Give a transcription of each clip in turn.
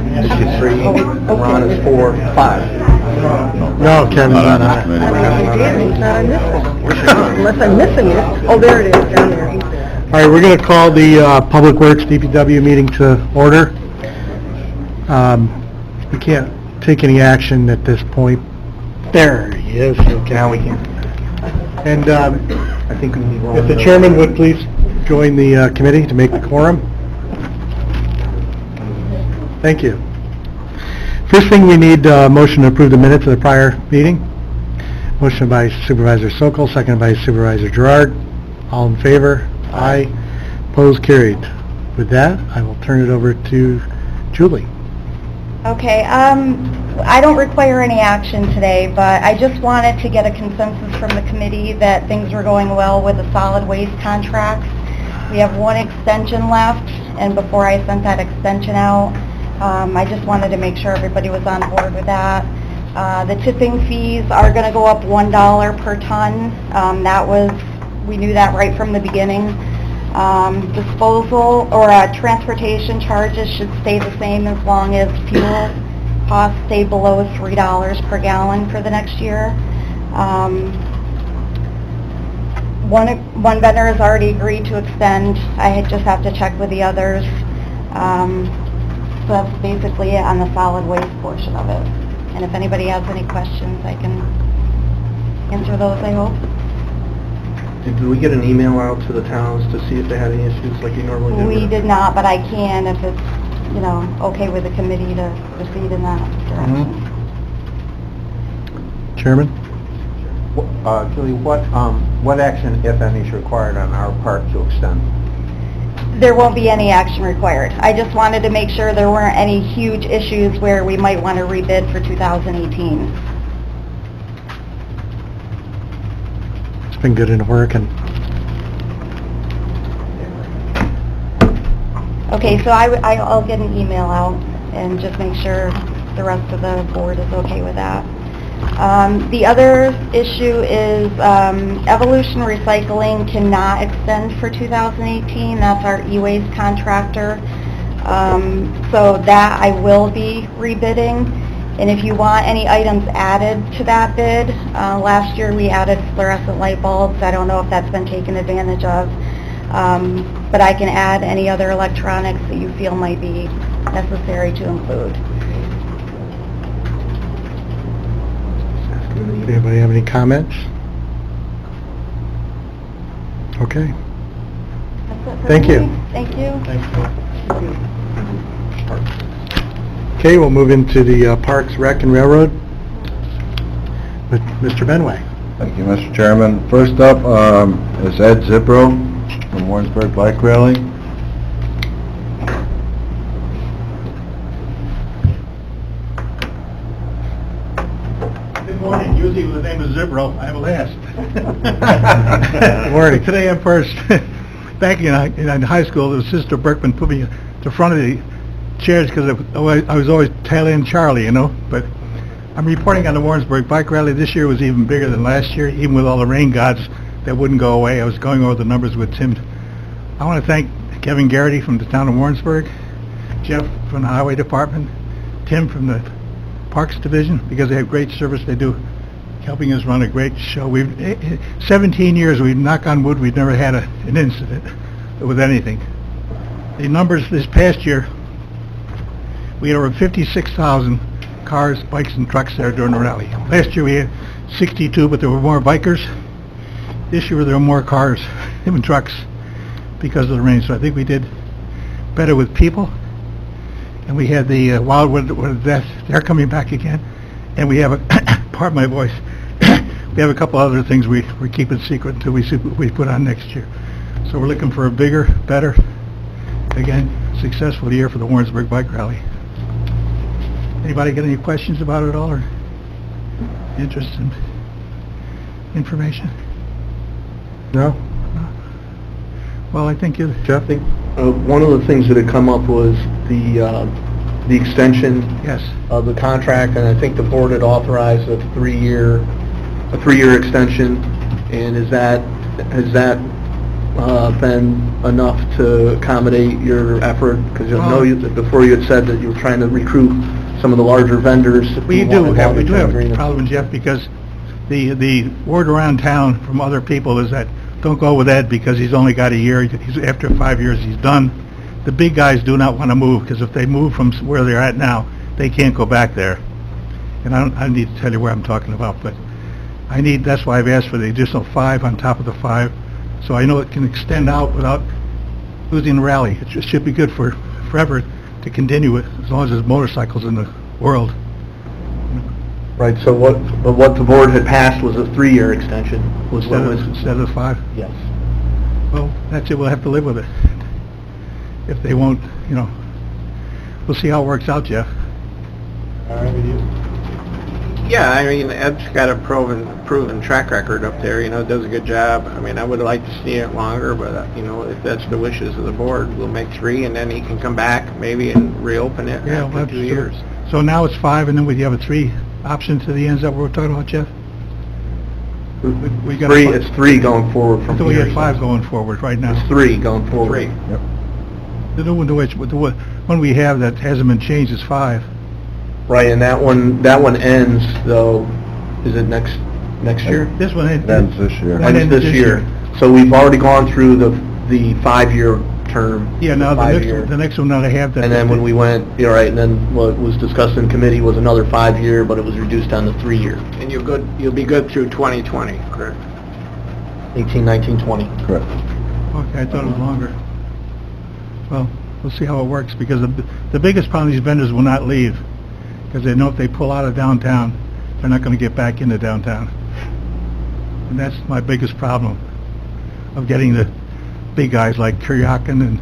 Issue 3, Ron is 4, 5. No, Kevin's not on it. He's not on this one. Unless I'm missing it. Oh, there it is, down there. All right, we're going to call the Public Works DPW meeting to order. We can't take any action at this point. There he is. Okay. Now we can. And I think we need one. if the chairman would please join the committee to make the quorum. Thank you. First thing, we need a motion to approve the minutes of the prior meeting. Motion by Supervisor Sokol, seconded by Supervisor Gerard. All in favor? Aye. Opposed? Carried. With that, I will turn it over to Julie. Okay, I don't require any action today, but I just wanted to get a consensus from the committee that things were going well with the solid waste contracts. We have one extension left, and before I sent that extension out, I just wanted to make sure everybody was on board with that. The tipping fees are going to go up $1 per ton. We knew that right from the beginning. Disposal or transportation charges should stay the same as long as fuel costs stay below $3 per gallon for the next year. One vendor has already agreed to extend. I just have to check with the others. So that's basically it on the solid waste portion of it. And if anybody has any questions, I can answer those, I hope. Did we get an email out to the towns to see if they had any issues like you normally do? We did not, but I can if it's, okay with the committee to proceed in that direction. Chairman? Julie, what action, if any, is required on our part to extend? There won't be any action required. I just wanted to make sure there weren't any huge issues where we might want to rebid for 2018. It's been good in working. Okay, so I'll get an email out and just make sure the rest of the board is okay with that. The other issue is Evolution Recycling cannot extend for 2018. That's our e-waste contractor. So that I will be rebidding. And if you want any items added to that bid, last year we added fluorescent light bulbs. I don't know if that's been taken advantage of. But I can add any other electronics that you feel might be necessary to include. Anybody have any comments? Okay. That's it for Thank me. you. Thank you. Okay, we'll move into the Parks, Rec, and Railroad with Mr. Benway. Thank you, Mr. Chairman. First up is Ed Zipro from Warrensburg Bike Rally. Good morning. Usually the name is Zipro. I'm last. Good morning. Today I'm first. Back in high school, Sister Berkman put me at the front of the chairs because I was always tail end Charlie, But I'm reporting on the Warrensburg Bike Rally. This year was even bigger than last year, even with all the rain gods that wouldn't go away. I was going over the numbers with Tim. I want to thank Kevin Garrity from the town of Warrensburg, Jeff from the Highway Department, Tim from the Parks Division, because they have great service they do, helping us run a great show. 17 years, we knock on wood, we've never had an incident with anything. The numbers this past year, we had over 56,000 cars, bikes, and trucks there during the rally. Last year we had 62, but there were more bikers. This year there were more cars and trucks because of the rain, so I think we did better with people. And we had the Wildwood, they're coming back again. And we have pardon my voice, we have a couple other things we're keeping secret until we see what we put on next year. So we're looking for a bigger, better, again, successful year for the Warrensburg Bike Rally. Anybody got any questions about it at all, or interest in information? No? Well, I think you... Jeff? One of the things that had come up was the extension Yes. of the contract, and I think the board had authorized a three-year extension. And has that been enough to accommodate your effort? Because I know before you had said that you were trying to recruit some of the larger vendors. We do have a problem, Jeff, because the word around town from other people is that don't go with Ed because he's only got a year. After 5 years, he's done. The big guys do not want to move because if they move from where they're at now, they can't go back there. And I don't need to tell you where I'm talking about, but that's why I've asked for the additional 5 on top of the 5, so I know it can extend out without losing the rally. It should be good for forever to continue it, as long as there's motorcycles in the world. Right, so what the board had passed was a 3-year extension. Instead of 5? Yes. Well, that's it, we'll have to live with it. If they won't, we'll see how it works out, Jeff. All right, with you? Yeah, I mean, Ed's got a proven track record up there, does a good job. I mean, I would like to see it longer, but, if that's the wishes of the board, we'll make 3, and then he can come back maybe and reopen it after 2 years. So now it's 5, and then we have a 3 option to the ends that we're talking about, Jeff? We got It's 3 going forward from So here. we have 5 going forward right now. It's 3 going forward. 3. Yep. The new one, the one we have that hasn't been changed is 5. Right, and that one ends, though, is it next year? This one It ends this year. That Ends ends this year. So we've already gone through the 5-year term. Yeah, now the next one that I have that... And then when we went, and then what was discussed in committee was another 5-year, but it was reduced down to 3-year. And you'll be good through 2020, correct? 18, 19, 20. Correct. Okay, I thought it was longer. Well, we'll see how it works, because the biggest problem, these vendors will not leave, because they know if they pull out of downtown, they're not going to get back into downtown. And that's my biggest problem, of getting the big guys like Kuryakin and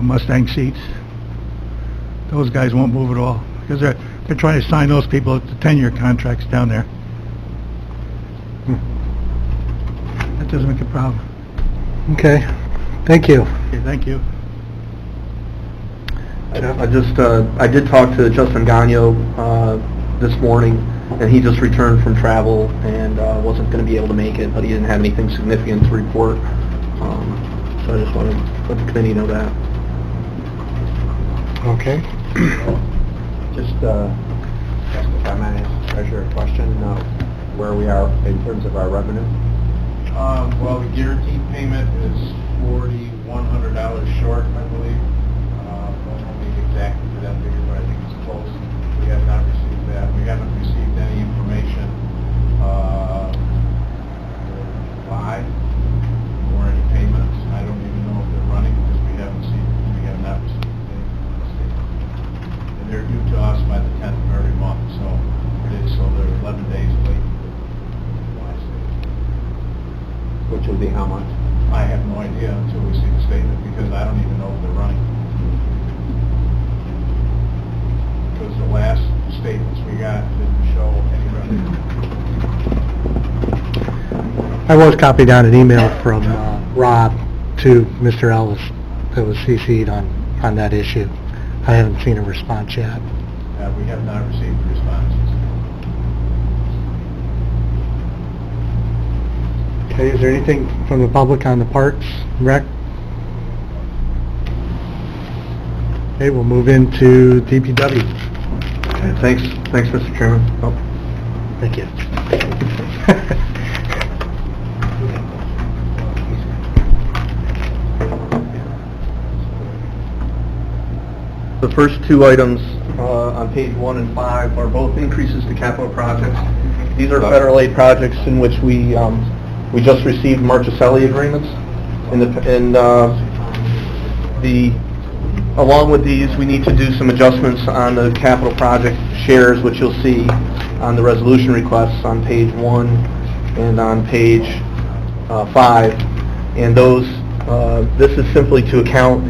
Mustang Seats. Those guys won't move at all, because they're trying to sign those people to 10-year contracts down there. That doesn't make a problem. Okay, thank you. Okay, thank you. I did talk to Justin Gagno this morning, and he just returned from travel and wasn't going to be able to make it, but he didn't have anything significant to report. So I just wanted to let the committee know that. Okay. Just, if I might ask the treasurer a question, where we are in terms of our revenue? Well, the guaranteed payment is $4,100 short, I believe. Don't know the exact for that figure, but I think it's close. We have not received that. We haven't received any information why or any payments. I don't even know if they're running because we have not received any statements. And they're due to us by the 10th of every month, so they're 11 days late. Which will be how much? I have no idea until we see the statement, because I don't even know if they're running. Because the last statements we got didn't show any revenue. I was copied on an email from Rob to Mr. Ellis that was CC'd on that issue. I haven't seen a response yet. We have not received responses. Okay, is there anything from the public on the Parks Rec? Okay, we'll move into DPW. Okay, thanks, Mr. Chairman. Oh. Thank you. The first 2 items on page 1 and 5 are both increases to capital projects. These are federal aid projects in which we just received Marchicelli agreements. Along with these, we need to do some adjustments on the capital project shares, which you'll see on the resolution requests on page 1 and on page 5. And this is simply to account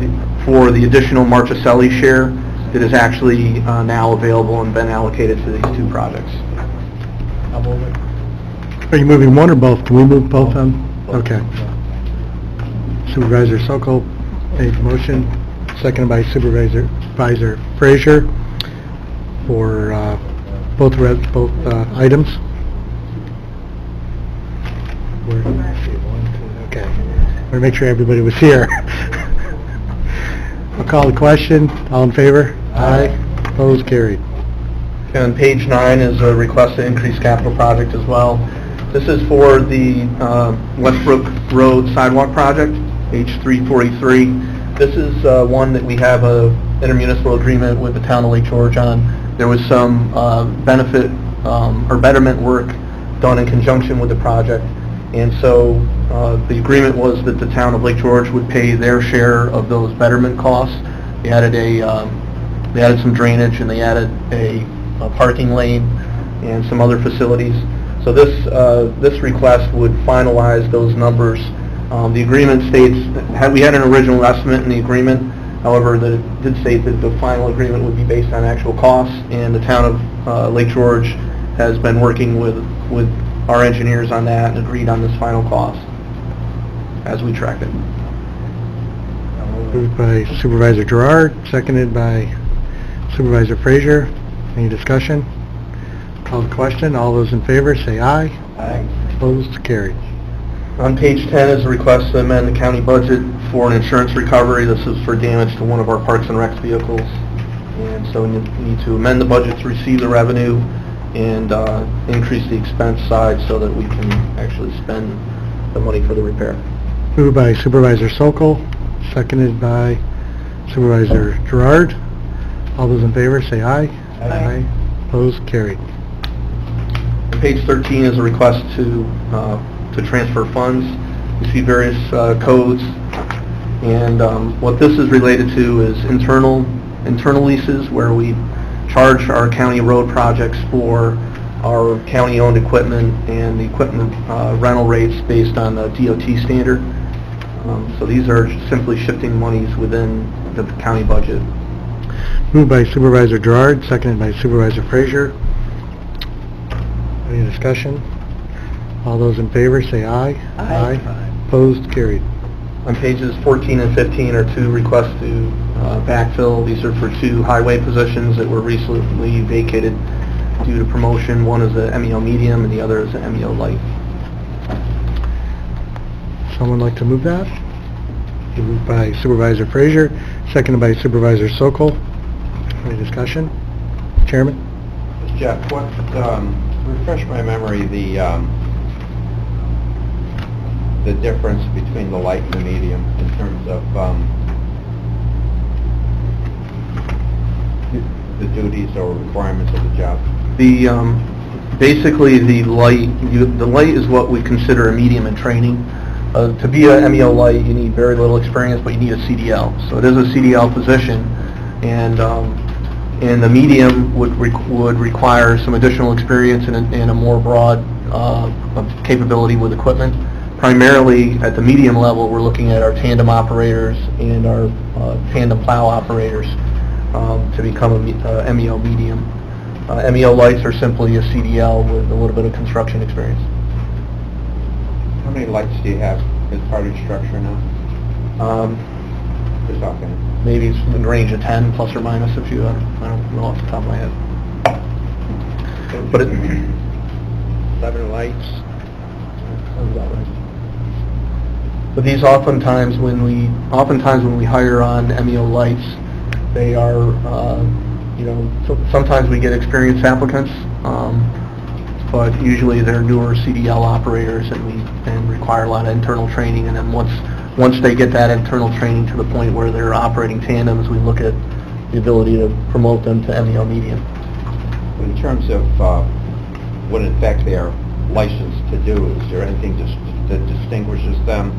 for the additional Marchicelli share that is actually now available and been allocated to these 2 projects. I'll move it. Are you moving one or both? Can we move both of them? Okay. Supervisor Sokol made the motion, seconded by Supervisor Frazier for both items. to make sure everybody was here. I'll call the question. All in favor? Aye. Opposed, carried. On page 9 is a request to increase capital project as well. This is for the Westbrook Road sidewalk project, H343. This is one that we have a intermunicipal agreement with the town of Lake George on. There was some benefit or betterment work done in conjunction with the project, and so the agreement was that the town of Lake George would pay their share of those betterment costs. They added some drainage, and they added a parking lane and some other facilities. So this request would finalize those numbers. The agreement states, we had an original estimate in the agreement, however, that it did state that the final agreement would be based on actual costs, and the town of Lake George has been working with our engineers on that and agreed on this final cost as we tracked it. Moved by Supervisor Gerard, seconded by Supervisor Frazier. Any discussion? Call the question. All those in favor say aye. Aye. Opposed, carried. On page 10 is a request to amend the county budget for an insurance recovery. This is for damage to one of our Parks and Recs vehicles. And so we need to amend the budget to receive the revenue and increase the expense side so that we can actually spend the money for the repair. Moved by Supervisor Sokol, seconded by Supervisor Gerard. All those in favor say aye. Aye. Opposed, carried. Page 13 is a request to transfer funds. You see various codes, and what this is related to is internal leases, where we charge our county road projects for our county-owned equipment and the equipment rental rates based on the DOT standard. So these are simply shifting monies within the county budget. Moved by Supervisor Gerard, seconded by Supervisor Frazier. Any discussion? All those in favor say aye. Aye. Opposed, carried. On pages 14 and 15 are two requests to backfill. These are for two highway positions that were recently vacated due to promotion. One is a MEO medium and the other is a MEO light. Someone like to move that? Moved by Supervisor Frazier, seconded by Supervisor Sokol. Any discussion? Chairman? Jeff, refresh my memory, the difference between the light and the medium in terms of the duties or requirements of the job. Basically the light is what we consider a medium in training. To be a MEO light, you need very little experience, but you need a CDL. So it is a CDL position, and the medium would require some additional experience and a more broad capability with equipment. Primarily at the medium level, we're looking at our tandem operators and our tandem plow operators to become a MEO medium. MEO lights are simply a CDL with a little bit of construction experience. How many lights do you have as part of your structure now? Just offhand. Maybe it's in the range of 10 plus or minus a few. I don't know off the top of my head. But 11 lights. Sounds about right. But these oftentimes when we hire on MEO lights, they are, sometimes we get experienced applicants, but usually they're newer CDL operators and require a lot of internal training. And then once they get that internal training to the point where they're operating tandems, we look at the ability to promote them to MEO medium. In terms of what in fact they are licensed to do, is there anything that distinguishes them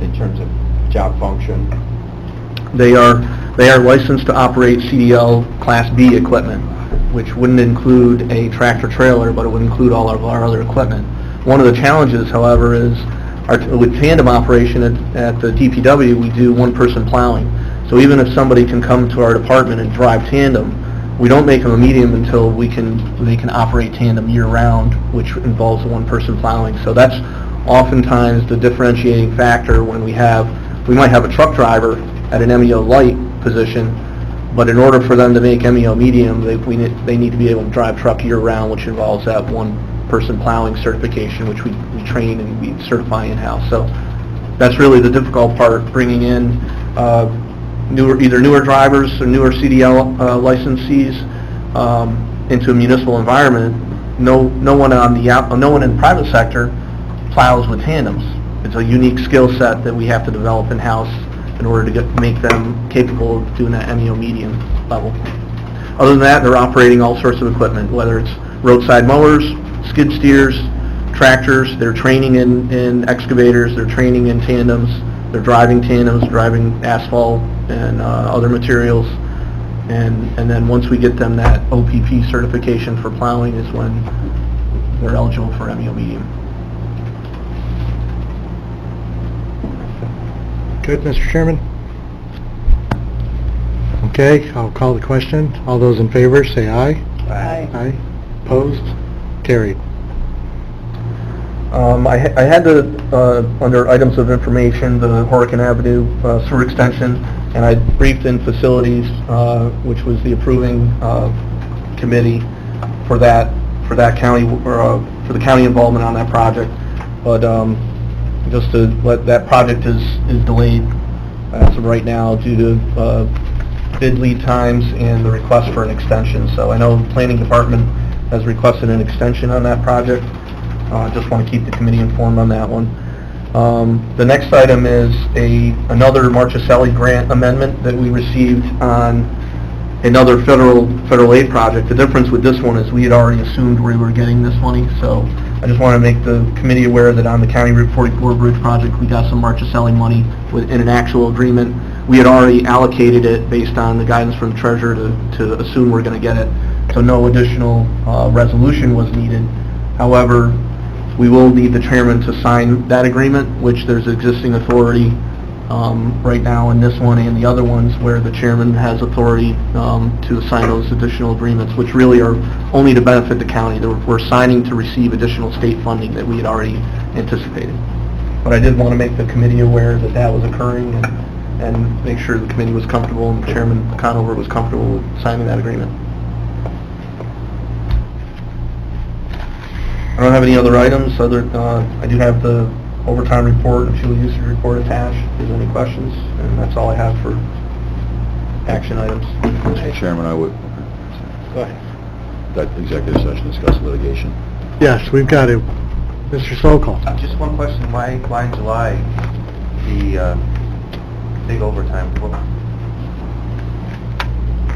in terms of job function? They are licensed to operate CDL Class B equipment, which wouldn't include a tractor trailer, but it would include all of our other equipment. One of the challenges, however, is with tandem operation at the DPW, we do one-person plowing. So even if somebody can come to our department and drive tandem, we don't make them a medium until they can operate tandem year-round, which involves one-person plowing. So that's oftentimes the differentiating factor when we might have a truck driver at an MEO light position, but in order for them to make MEO medium, they need to be able to drive truck year-round, which involves that person plowing certification, which we train and we certify in-house. So that's really the difficult part, bringing in either newer drivers or newer CDL licensees into a municipal environment. No one in the private sector plows with tandems. It's a unique skill set that we have to develop in-house in order to make them capable of doing that MEO medium level. Other than that, they're operating all sorts of equipment, whether it's roadside mowers, skid steers, tractors. They're training in excavators, they're training in tandems, they're driving tandems, driving asphalt and other materials. And then once we get them that OPP certification for plowing is when they're eligible for MEO medium. Good, Mr. Chairman? Okay, I'll call the question. All those in favor, say aye. Aye. Aye. Opposed? Carried. I had under items of information, the Horicon Avenue sewer extension, and I briefed in facilities, which was the approving committee for that county, or for the county involvement on that project. But just to let that project is delayed as of right now due to bid lead times and the request for an extension. So I know the planning department has requested an extension on that project. Just want to keep the committee informed on that one. The next item is another Marchicelli grant amendment that we received on another federal aid project. The difference with this one is we had already assumed we were getting this money, so I just want to make the committee aware that on the County Route 44 bridge project, we got some Marchicelli money in an actual agreement. We had already allocated it based on the guidance from the treasurer to assume we're going to get it, so no additional resolution was needed. However, we will need the chairman to sign that agreement, which there's existing authority right now in this one and the other ones where the chairman has authority to sign those additional agreements, which really are only to benefit the county. We're signing to receive additional state funding that we had already anticipated. But I did want to make the committee aware that that was occurring and make sure the committee was comfortable and Chairman Conover was comfortable with signing that agreement. I don't have any other items. I do have the overtime report and fuel usage report attached. If there's any questions, and that's all I have for action items. Mr. Chairman, I would... Go ahead. That executive session discuss litigation. Yes, we've got it. Mr. Sokol. Just one question, why in July, the big overtime?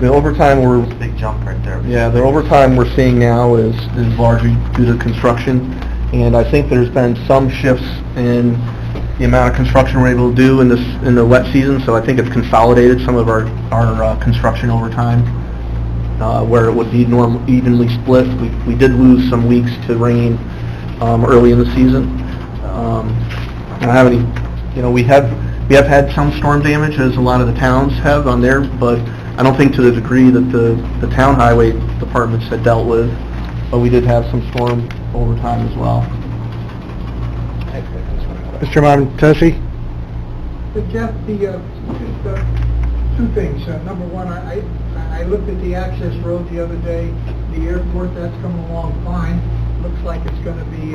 The overtime Big jump right there. Yeah, the overtime we're seeing now is largely due to construction, and I think there's been some shifts in the amount of construction we're able to do in the wet season, so I think it's consolidated some of our construction overtime, where it would be evenly split. We did lose some weeks to rain early in the season. I don't have any, we have had some storm damage, as a lot of the towns have on there, but I don't think to the degree that the town highway departments had dealt with, but we did have some storm overtime as well. Mr. Montesi? Jeff, two things. Number one, I looked at the access road the other day. The airport, that's coming along fine. Looks like it's going to be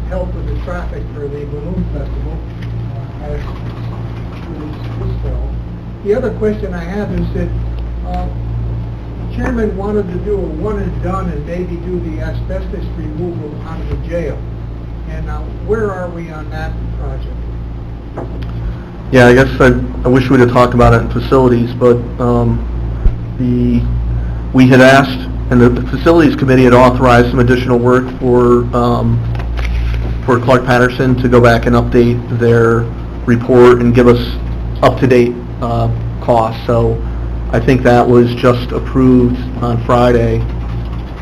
help with the traffic for the balloon festival. The other question I have is that the chairman wanted to do a one and done and maybe do the asbestos removal out of the jail. And now, where are we on that project? Yeah, I guess I wish we'd have talked about it in facilities, but we had asked, and the facilities committee had authorized some additional work for Clark Patterson to go back and update their report and give us up-to-date costs. So I think that was just approved on Friday,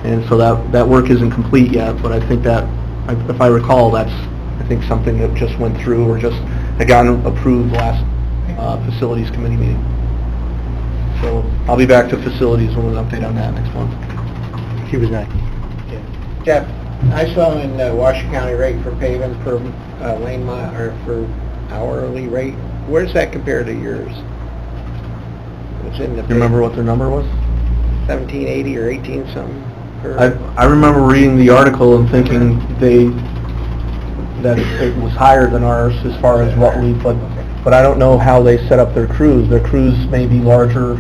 and so that work isn't complete yet, but I think that, if I recall, that's, I think, something that just went through or just had gotten approved last facilities committee meeting. So I'll be back to facilities with an update on that next month. He was next. Jeff, I saw in Washoe County rate for paving per lane mile, or for hourly rate. Where does that compare to yours? It's in the... You remember what their number was? 1780 or 18 something? I remember reading the article and thinking that it was higher than ours as far as what we, but I don't know how they set up their crews. Their crews may be larger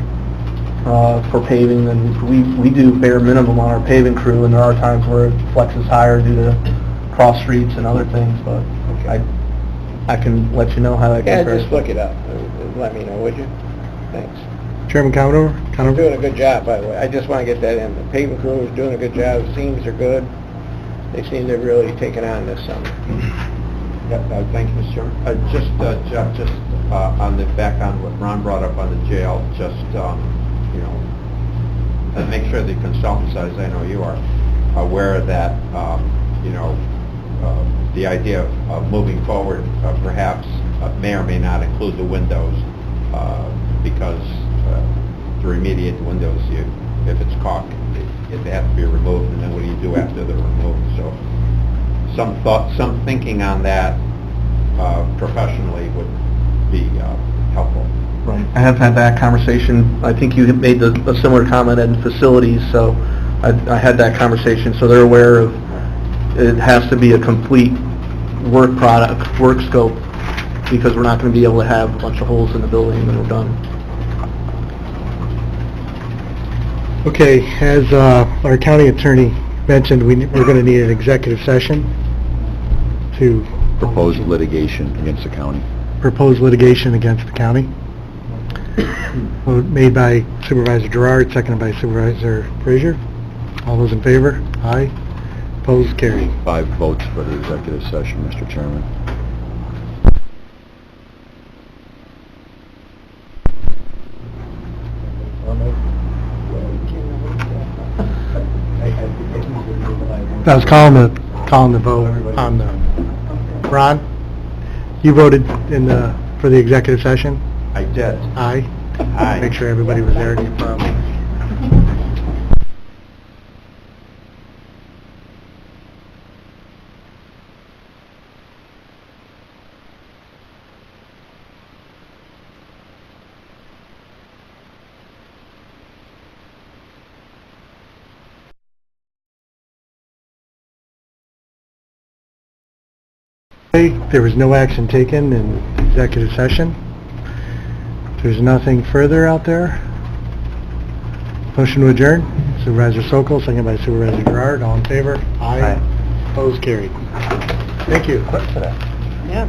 for paving than we do bare minimum on our paving crew, and there are times where it flexes higher due to cross streets and other things, but I can let you know how that Yeah, compares. just look it up, let me know, would you? Thanks. Chairman Commodore? They're doing a good job, by the way. I just want to get that in. The paving crew is doing a good job. The seams are good. They seem to really take it on this summer. Thank you, Mr. Chairman. Jeff, just on the, back on what Ron brought up on the jail, just, you know, make sure the consultants, as I know you are, aware that, you know, the idea of moving forward perhaps may or may not include the windows, because to remediate the windows, if it's caulk, they have to be removed, and then what do you do after they're removed? So some thought, some thinking on that professionally would be helpful. Right. I have had that conversation. I think you had made a similar comment in facilities, so I had that conversation, so they're aware of it has to be a complete work scope, because we're not going to be able to have a bunch of holes in the building when we're done. Okay, as our county attorney mentioned, we're going to need an executive session to Proposed litigation against the county. propose litigation against the county. Vote made by Supervisor Gerard, seconded by Supervisor Frazier. All those in favor? Aye. Opposed? Carried. 5 votes for the executive session, Mr. Chairman. I was calling the vote on the, Ron, you voted for the executive session? I did. Aye? Aye. Make sure everybody was there. There was no action taken in executive session. There's nothing further out there. Motion to adjourn. Supervisor Sokol, second by Supervisor Gerard. All in favor? Aye. Opposed? Carried. Thank you. Yeah,